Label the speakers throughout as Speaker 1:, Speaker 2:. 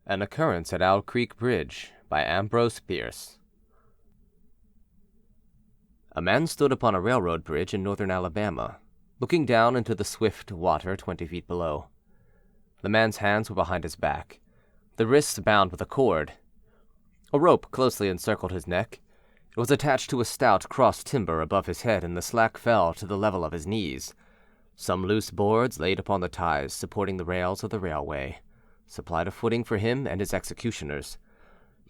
Speaker 1: An Occurrence at Owl Creek Bridge by Ambrose Bierce. A man stood upon a railroad bridge in northern Alabama, looking down into the swift water 20 feet below. The man's hands were behind his back, the wrists bound with a cord. A rope closely encircled his neck. It was attached to a stout cross timber above his head, and the slack fell to the level of his knees. Some loose boards laid upon the ties supporting the rails of the railway supplied a footing for him and his executioners.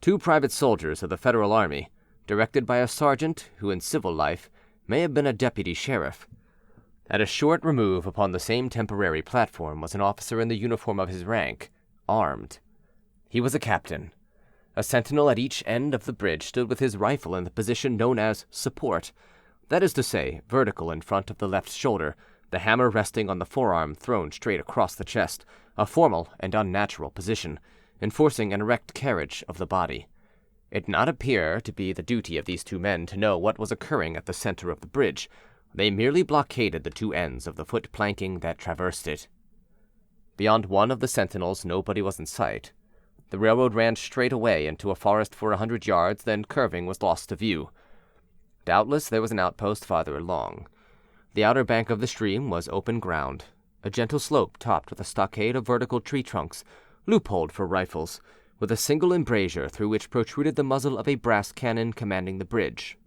Speaker 1: 2 private soldiers of the Federal Army, directed by a sergeant who in civil life may have been a deputy sheriff. At a short remove upon the same temporary platform was an officer in the uniform of his rank, armed. He was a captain. A sentinel at each end of the bridge stood with his rifle in the position known as support, that is to say, vertical in front of the left shoulder, the hammer resting on the forearm thrown straight across the chest, a formal and unnatural position, enforcing an erect carriage of the body. It did not appear to be the duty of these 2 men to know what was occurring at the center of the bridge. They merely blockaded the 2 ends of the foot planking that traversed it. Beyond one of the sentinels nobody was in sight. The railroad ran straight away into a forest for 100 yards, then curving was lost to view. Doubtless there was an outpost farther along. The outer bank of the stream was open ground, a gentle slope topped with a stockade of vertical tree trunks, loopholed for rifles, with a single embrasure through which protruded the muzzle of a brass cannon commanding the bridge.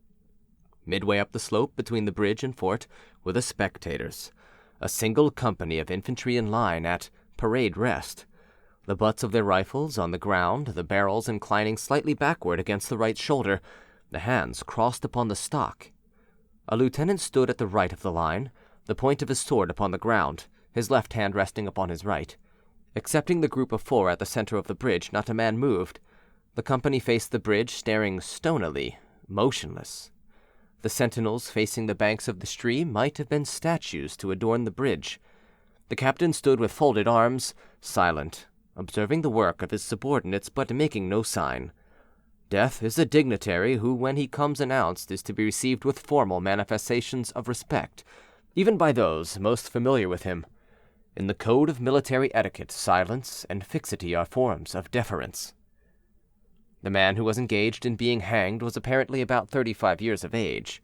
Speaker 1: Midway up the slope between the bridge and fort were the spectators, a single company of infantry in line at parade rest, the butts of their rifles on the ground, the barrels inclining slightly backward against the right shoulder, the hands crossed upon the stock. A lieutenant stood at the right of the line, the point of his sword upon the ground, his left hand resting upon his right. Excepting the group of 4 at the center of the bridge, not a man moved. The company faced the bridge, staring stonily, motionless. The sentinels facing the banks of the stream might have been statues to adorn the bridge. The captain stood with folded arms, silent, observing the work of his subordinates, but making no sign. Death is a dignitary who, when he comes announced, is to be received with formal manifestations of respect, even by those most familiar with him. In the code of military etiquette, silence and fixity are forms of deference. The man who was engaged in being hanged was apparently about 35 years of age.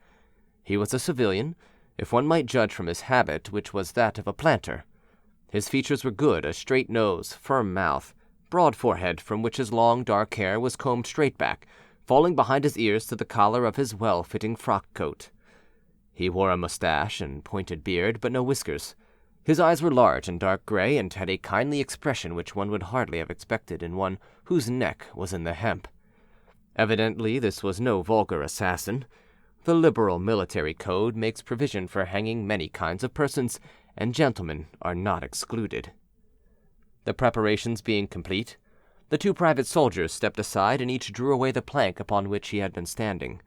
Speaker 1: He was a civilian, if one might judge from his habit, which was that of a planter. His features were good, a straight nose, firm mouth, broad forehead from which his long dark hair was combed straight back, falling behind his ears to the collar of his well-fitting frock coat. He wore a mustache and pointed beard, but no whiskers. His eyes were large and dark gray, and had a kindly expression which one would hardly have expected in one whose neck was in the hemp. Evidently this was no vulgar assassin. The liberal military code makes provision for hanging many kinds of persons, and gentlemen are not excluded. The preparations being complete, the 2 private soldiers stepped aside and each drew away the plank upon which he had been standing.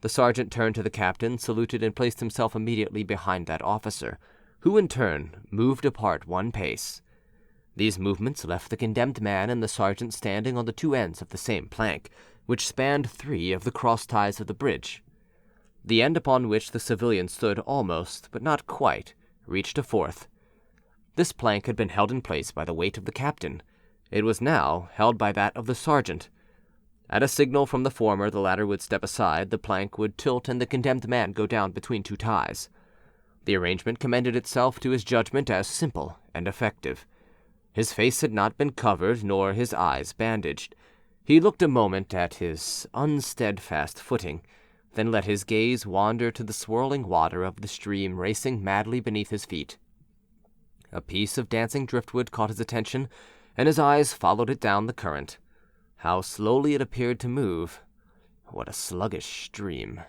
Speaker 1: The sergeant turned to the captain, saluted, and placed himself immediately behind that officer, who in turn moved apart 1 pace. These movements left the condemned man and the sergeant standing on the 2 ends of the same plank, which spanned 3 of the cross ties of the bridge. The end upon which the civilian stood almost, but not quite, reached a 4th. This plank had been held in place by the weight of the captain. It was now held by that of the sergeant. At a signal from the former, the latter would step aside, the plank would tilt, and the condemned man go down between 2 ties. The arrangement commended itself to his judgment as simple and effective. His face had not been covered, nor his eyes bandaged. He looked a moment at his unsteadfast footing, then let his gaze wander to the swirling water of the stream racing madly beneath his feet. A piece of dancing driftwood caught his attention, and his eyes followed it down the current. How slowly it appeared to move! What a sluggish stream!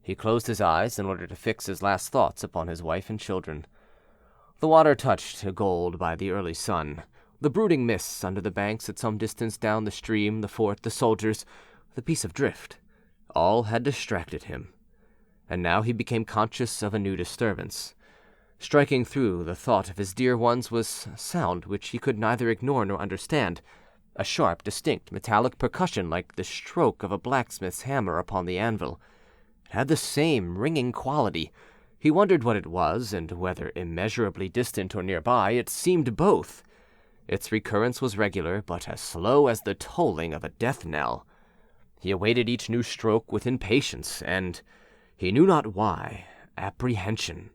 Speaker 1: He closed his eyes in order to fix his last thoughts upon his wife and children. The water touched to gold by the early sun. The brooding mists under the banks at some distance down the stream, the fort, the soldiers, the piece of drift, all had distracted him. And now he became conscious of a new disturbance. Striking through the thought of his dear ones was sound which he could neither ignore nor understand, a sharp, distinct, metallic percussion like the stroke of a blacksmith's hammer upon the anvil. It had the same ringing quality. He wondered what it was, and whether immeasurably distant or nearby. It seemed both. Its recurrence was regular, but as slow as the tolling of a death knell. He awaited each new stroke with impatience and, he knew not why, apprehension.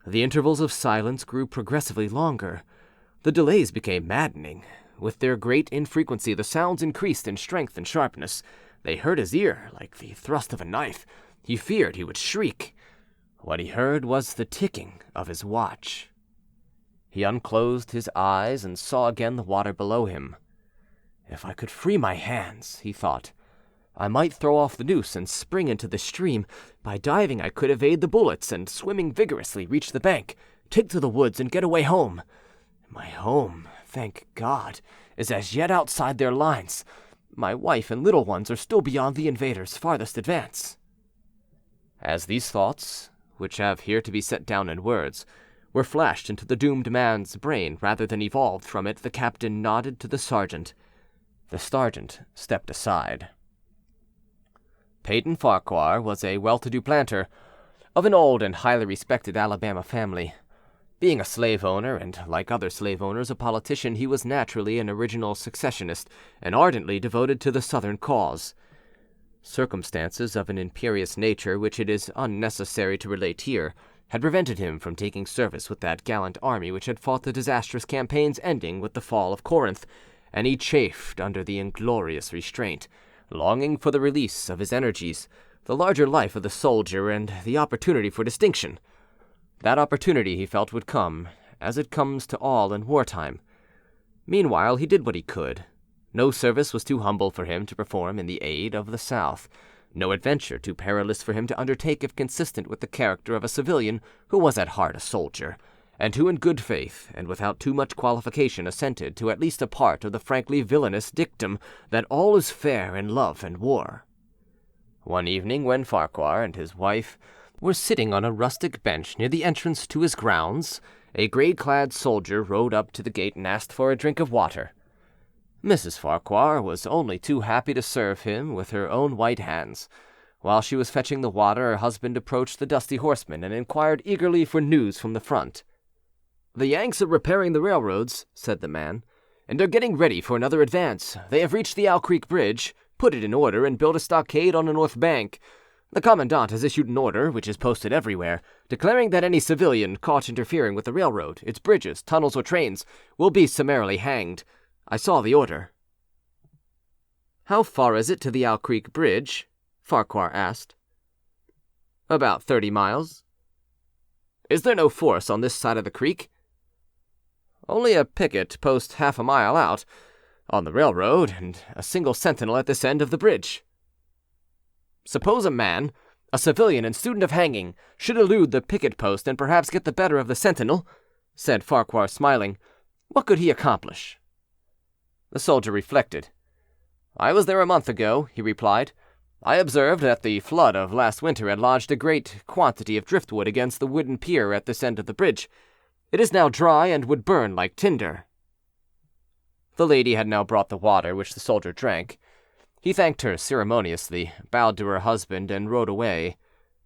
Speaker 1: The intervals of silence grew progressively longer. The delays became maddening. With their great infrequency, the sounds increased in strength and sharpness. They hurt his ear like the thrust of a knife. He feared he would shriek. What he heard was the ticking of his watch. He unclosed his eyes and saw again the water below him. If I could free my hands, he thought, I might throw off the noose and spring into the stream. By diving I could evade the bullets, and swimming vigorously reach the bank, take to the woods, and get away home. My home, thank God, is as yet outside their lines. My wife and little ones are still beyond the invaders' farthest advance. As these thoughts, which have here to be set down in words, were flashed into the doomed man's brain rather than evolved from it, the captain nodded to the sergeant. The sergeant stepped aside. Peyton Farquhar was a well-to-do planter of an old and highly respected Alabama family. Being a slave owner, and like other slave owners, a politician, he was naturally an original successionist and ardently devoted to the Southern cause. Circumstances of an imperious nature, which it is unnecessary to relate here, had prevented him from taking service with that gallant army which had fought the disastrous campaigns ending with the fall of Corinth, and he chafed under the inglorious restraint, longing for the release of his energies, the larger life of the soldier, and the opportunity for distinction. That opportunity, he felt, would come, as it comes to all in wartime. Meanwhile, he did what he could. No service was too humble for him to perform in the aid of the South, no adventure too perilous for him to undertake if consistent with the character of a civilian who was at heart a soldier, and who in good faith, and without too much qualification, assented to at least a part of the frankly villainous dictum that all is fair in love and war. One evening, when Farquhar and his wife were sitting on a rustic bench near the entrance to his grounds, a grey-clad soldier rode up to the gate and asked for a drink of water. Mrs. Farquhar was only too happy to serve him with her own white hands. While she was fetching the water, her husband approached the dusty horseman and inquired eagerly for news from the front. "The Yanks are repairing the railroads," said the man, "and are getting ready for another advance. They have reached the Owl Creek Bridge, put it in order, and built a stockade on the north bank. The commandant has issued an order, which is posted everywhere, declaring that any civilian caught interfering with the railroad, its bridges, tunnels, or trains, will be summarily hanged. I saw the order." "How far is it to the Owl Creek Bridge?" Farquhar asked. "About 30 miles. "Is there no force on this side of the creek?" "Only a picket post half a mile out, on the railroad, and a single sentinel at this end of the bridge." "Suppose a man, a civilian and student of hanging, should elude the picket post and perhaps get the better of the sentinel," said Farquhar, smiling. "What could he accomplish?" The soldier reflected. "I was there a month ago," he replied. "I observed that the flood of last winter had lodged a great quantity of driftwood against the wooden pier at this end of the bridge. It is now dry and would burn like tinder." The lady had now brought the water, which the soldier drank. He thanked her ceremoniously, bowed to her husband, and rode away.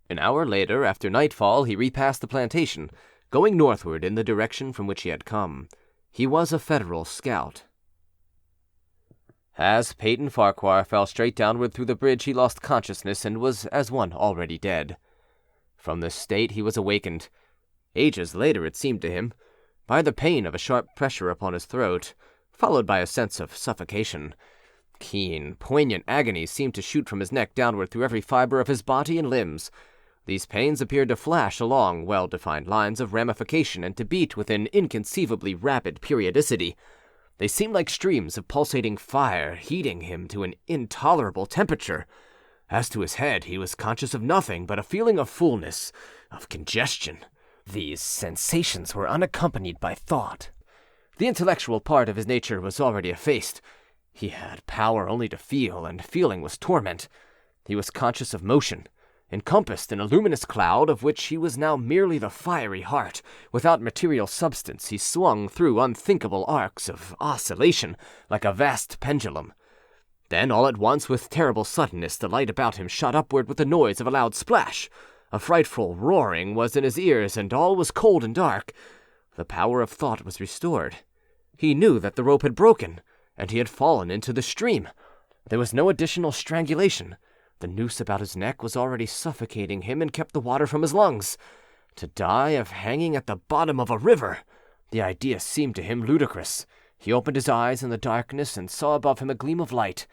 Speaker 1: An hour later, after nightfall, he repassed the plantation, going northward in the direction from which he had come. He was a Federal scout. As Peyton Farquhar fell straight downward through the bridge, he lost consciousness and was as one already dead. From this state he was awakened, ages later it seemed to him, by the pain of a sharp pressure upon his throat, followed by a sense of suffocation. Keen, poignant agony seemed to shoot from his neck downward through every fibre of his body and limbs. These pains appeared to flash along well-defined lines of ramification and to beat with an inconceivably rapid periodicity. They seemed like streams of pulsating fire, heating him to an intolerable temperature. As to his head, he was conscious of nothing but a feeling of fullness, of congestion. These sensations were unaccompanied by thought. The intellectual part of his nature was already effaced. He had power only to feel, and feeling was torment. He was conscious of motion, encompassed in a luminous cloud of which he was now merely the fiery heart. Without material substance, he swung through unthinkable arcs of oscillation, like a vast pendulum. Then, all at once, with terrible suddenness, the light about him shot upward with the noise of a loud splash. A frightful roaring was in his ears, and all was cold and dark. The power of thought was restored. He knew that the rope had broken, and he had fallen into the stream. There was no additional strangulation. The noose about his neck was already suffocating him and kept the water from his lungs. To die of hanging at the bottom of a river! The idea seemed to him ludicrous. He opened his eyes in the darkness and saw above him a gleam of light.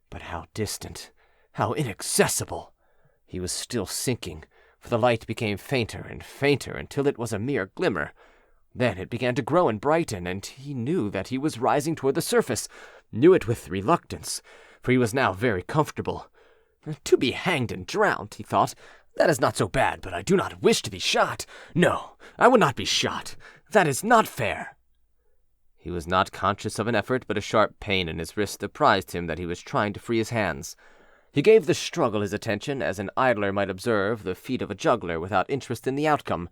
Speaker 1: But how distant, how inaccessible! He was still sinking, for the light became fainter and fainter until it was a mere glimmer. Then it began to grow and brighten, and he knew that he was rising toward the surface, knew it with reluctance, for he was now very comfortable. To be hanged and drowned, he thought, that is not so bad, but I do not wish to be shot. No, I would not be shot. That is not fair. He was not conscious of an effort, but a sharp pain in his wrist apprised him that he was trying to free his hands. He gave the struggle his attention, as an idler might observe the feat of a juggler without interest in the outcome.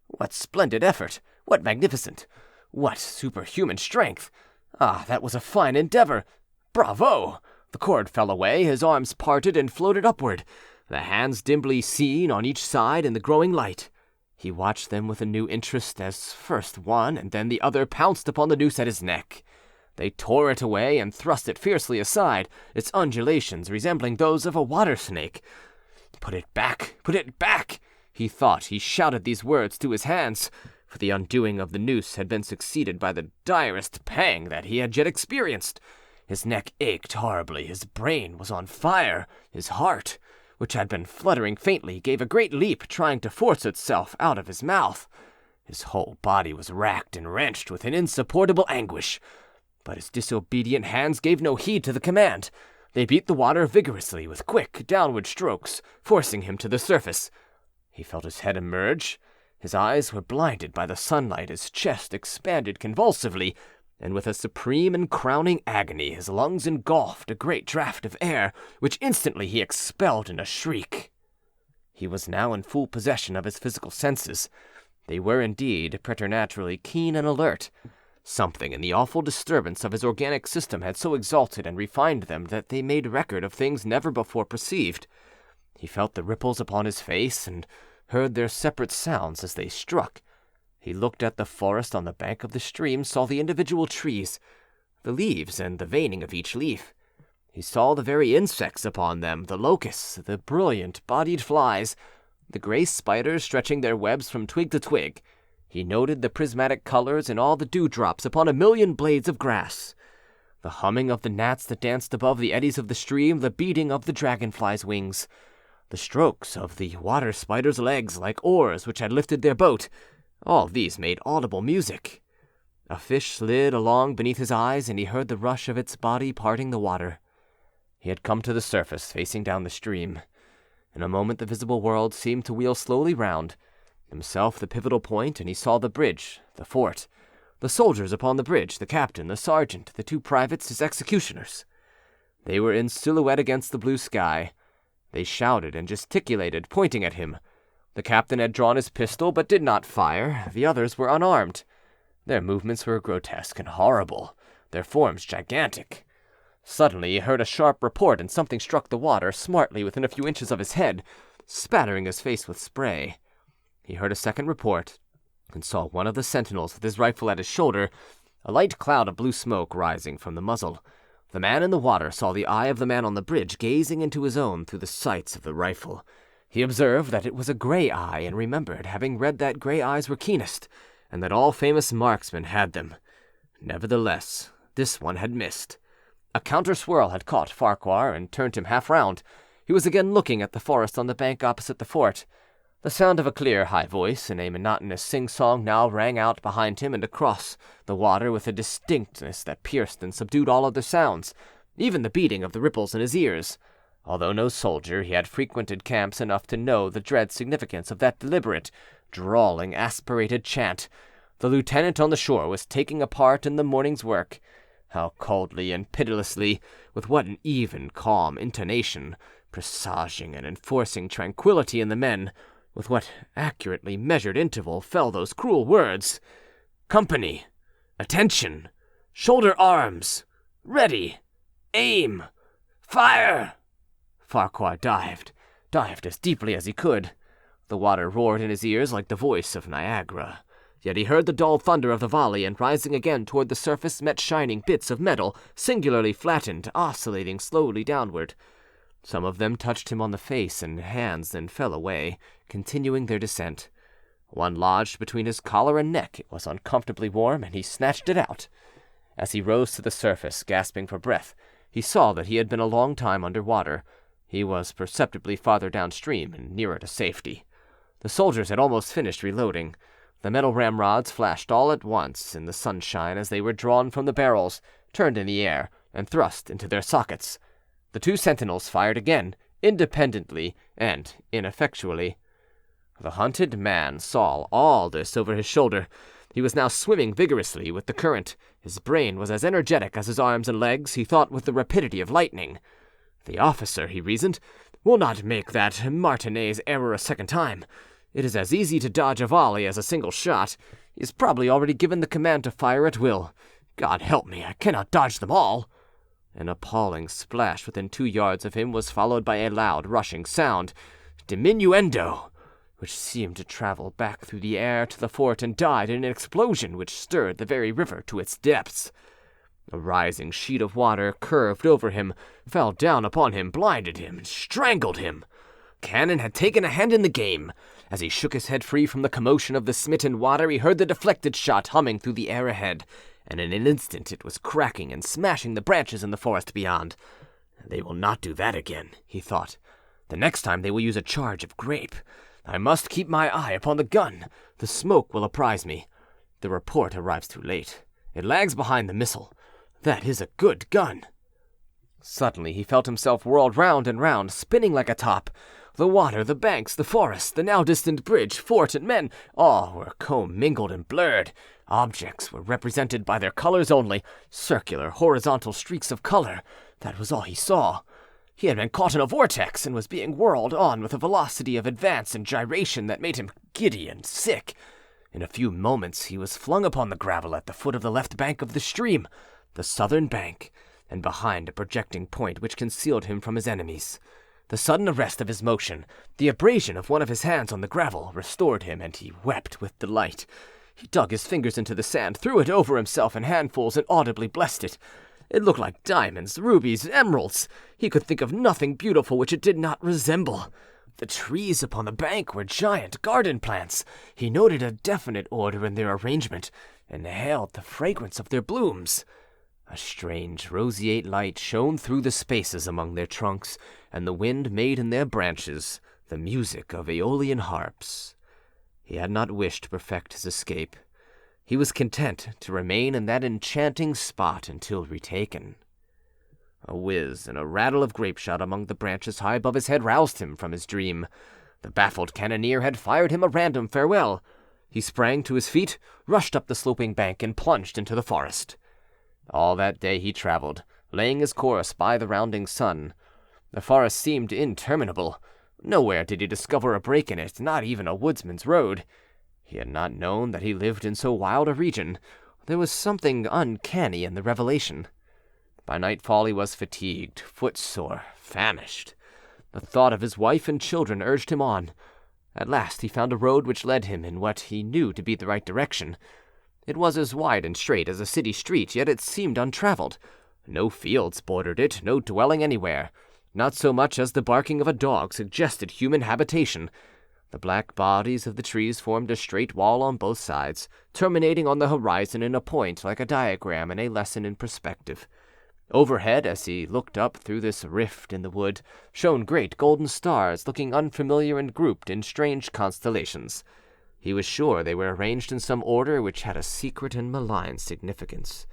Speaker 1: What splendid effort! What magnificent! What superhuman strength! Ah, that was a fine endeavor! Bravo! The cord fell away, his arms parted and floated upward, the hands dimly seen on each side in the growing light. He watched them with a new interest as first one and then the other pounced upon the noose at his neck. They tore it away and thrust it fiercely aside, its undulations resembling those of a water snake. Put it back! Put it back! He thought. He shouted these words to his hands, for the undoing of the noose had been succeeded by the direst pang that he had yet experienced. His neck ached horribly, his brain was on fire, his heart, which had been fluttering faintly, gave a great leap, trying to force itself out of his mouth. His whole body was racked and wrenched with an insupportable anguish. But his disobedient hands gave no heed to the command. They beat the water vigorously with quick, downward strokes, forcing him to the surface. He felt his head emerge. His eyes were blinded by the sunlight, his chest expanded convulsively, and with a supreme and crowning agony his lungs engulfed a great draught of air, which instantly he expelled in a shriek. He was now in full possession of his physical senses. They were indeed preternaturally keen and alert. Something in the awful disturbance of his organic system had so exalted and refined them that they made record of things never before perceived. He felt the ripples upon his face and heard their separate sounds as they struck. He looked at the forest on the bank of the stream, saw the individual trees, the leaves and the veining of each leaf. He saw the very insects upon them, the locusts, the brilliant-bodied flies, the gray spiders stretching their webs from twig to twig. He noted the prismatic colors in all the dewdrops upon a million blades of grass, the humming of the gnats that danced above the eddies of the stream, the beating of the dragonfly's wings, the strokes of the water spider's legs like oars which had lifted their boat. All these made audible music. A fish slid along beneath his eyes, and he heard the rush of its body parting the water. He had come to the surface, facing down the stream. In a moment the visible world seemed to wheel slowly round, himself the pivotal point, and he saw the bridge, the fort, the soldiers upon the bridge, the captain, the sergeant, the two privates, his executioners. They were in silhouette against the blue sky. They shouted and gesticulated, pointing at him. The captain had drawn his pistol, but did not fire. The others were unarmed. Their movements were grotesque and horrible, their forms gigantic. Suddenly he heard a sharp report, and something struck the water smartly within a few inches of his head, spattering his face with spray. He heard a second report, and saw one of the sentinels with his rifle at his shoulder, a light cloud of blue smoke rising from the muzzle. The man in the water saw the eye of the man on the bridge gazing into his own through the sights of the rifle. He observed that it was a gray eye, and remembered having read that gray eyes were keenest, and that all famous marksmen had them. Nevertheless, this one had missed. A counter-swirl had caught Farquhar and turned him half round. He was again looking at the forest on the bank opposite the fort. The sound of a clear, high voice in a monotonous sing-song now rang out behind him and across the water with a distinctness that pierced and subdued all other sounds, even the beating of the ripples in his ears. Although no soldier, he had frequented camps enough to know the dread significance of that deliberate, drawling, aspirated chant. The lieutenant on the shore was taking a part in the morning's work. How coldly and pitilessly, with what an even, calm intonation, presaging and enforcing tranquillity in the men, with what accurately measured interval fell those cruel words. "Company! Attention! Shoulder arms! Ready! Aim! Fire!" Farquhar dived as deeply as he could. The water roared in his ears like the voice of Niagara. Yet he heard the dull thunder of the volley, and rising again toward the surface met shining bits of metal, singularly flattened, oscillating slowly downward. Some of them touched him on the face and hands, then fell away, continuing their descent. One lodged between his collar and neck. It was uncomfortably warm, and he snatched it out. As he rose to the surface, gasping for breath, he saw that he had been a long time under water. He was perceptibly farther downstream and nearer to safety. The soldiers had almost finished reloading. The metal ramrods flashed all at once in the sunshine as they were drawn from the barrels, turned in the air, and thrust into their sockets. The two sentinels fired again, independently and ineffectually. The hunted man saw all this over his shoulder. He was now swimming vigorously with the current. His brain was as energetic as his arms and legs. He thought with the rapidity of lightning. The officer, he reasoned, will not make that Martinet's error a second time. It is as easy to dodge a volley as a single shot. He has probably already given the command to fire at will. God help me, I cannot dodge them all. An appalling splash within 2 yards of him was followed by a loud, rushing sound, diminuendo, which seemed to travel back through the air to the fort and died in an explosion which stirred the very river to its depths. A rising sheet of water curved over him, fell down upon him, blinded him, and strangled him. Cannon had taken a hand in the game. As he shook his head free from the commotion of the smitten water, he heard the deflected shot humming through the air ahead, and in an instant it was cracking and smashing the branches in the forest beyond. They will not do that again, he thought. The next time they will use a charge of grape. I must keep my eye upon the gun. The smoke will apprise me. The report arrives too late. It lags behind the missile. That is a good gun. Suddenly he felt himself whirled round and round, spinning like a top. The water, the banks, the forest, the now distant bridge, fort, and men, all were commingled and blurred. Objects were represented by their colors only, circular, horizontal streaks of color. That was all he saw. He had been caught in a vortex and was being whirled on with a velocity of advance and gyration that made him giddy and sick. In a few moments he was flung upon the gravel at the foot of the left bank of the stream, the southern bank, and behind a projecting point which concealed him from his enemies. The sudden arrest of his motion, the abrasion of one of his hands on the gravel, restored him, and he wept with delight. He dug his fingers into the sand, threw it over himself in handfuls, and audibly blessed it. It looked like diamonds, rubies, emeralds. He could think of nothing beautiful which it did not resemble. The trees upon the bank were giant garden plants. He noted a definite order in their arrangement, and inhaled the fragrance of their blooms. A strange roseate light shone through the spaces among their trunks, and the wind made in their branches the music of aeolian harps. He had not wished to perfect his escape. He was content to remain in that enchanting spot until retaken. A whiz and a rattle of grape-shot among the branches high above his head roused him from his dream. The baffled cannoneer had fired him a random farewell. He sprang to his feet, rushed up the sloping bank, and plunged into the forest. All that day he traveled, laying his course by the rounding sun. The forest seemed interminable. Nowhere did he discover a break in it, not even a woodsman's road. He had not known that he lived in so wild a region. There was something uncanny in the revelation. By nightfall he was fatigued, footsore, famished. The thought of his wife and children urged him on. At last he found a road which led him in what he knew to be the right direction. It was as wide and straight as a city street, yet it seemed untraveled. No fields bordered it, no dwelling anywhere. Not so much as the barking of a dog suggested human habitation. The black bodies of the trees formed a straight wall on both sides, terminating on the horizon in a point like a diagram in a lesson in perspective. Overhead, as he looked up through this rift in the wood, shone great golden stars, looking unfamiliar and grouped in strange constellations. He was sure they were arranged in some order which had a secret and malign significance.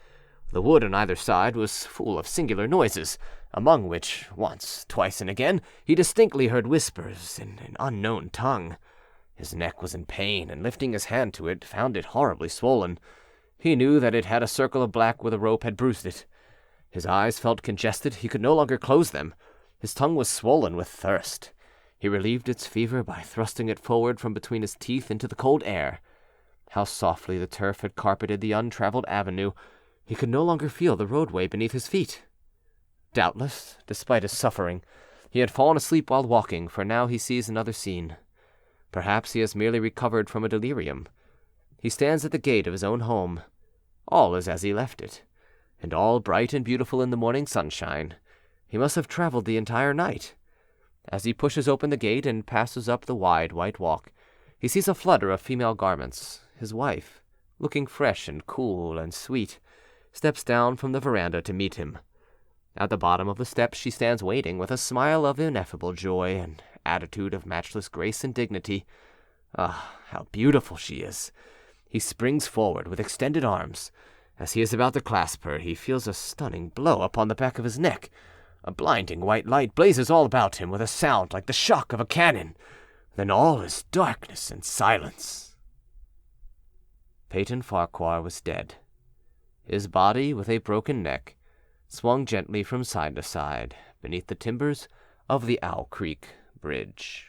Speaker 1: The wood on either side was full of singular noises, among which, once, twice, and again, he distinctly heard whispers in an unknown tongue. His neck was in pain, and lifting his hand to it, found it horribly swollen. He knew that it had a circle of black where the rope had bruised it. His eyes felt congested. He could no longer close them. His tongue was swollen with thirst. He relieved its fever by thrusting it forward from between his teeth into the cold air. How softly the turf had carpeted the untraveled avenue. He could no longer feel the roadway beneath his feet. Doubtless, despite his suffering, he had fallen asleep while walking, for now he sees another scene. Perhaps he has merely recovered from a delirium. He stands at the gate of his own home. All is as he left it, and all bright and beautiful in the morning sunshine. He must have traveled the entire night. As he pushes open the gate and passes up the wide white walk, he sees a flutter of female garments. His wife, looking fresh and cool and sweet, steps down from the veranda to meet him. At the bottom of the steps she stands waiting, with a smile of ineffable joy, and attitude of matchless grace and dignity. Ah, how beautiful she is! He springs forward with extended arms. As he is about to clasp her, he feels a stunning blow upon the back of his neck. A blinding white light blazes all about him with a sound like the shock of a cannon. Then all is darkness and silence. Peyton Farquhar was dead. His body, with a broken neck, swung gently from side to side beneath the timbers of the Owl Creek Bridge.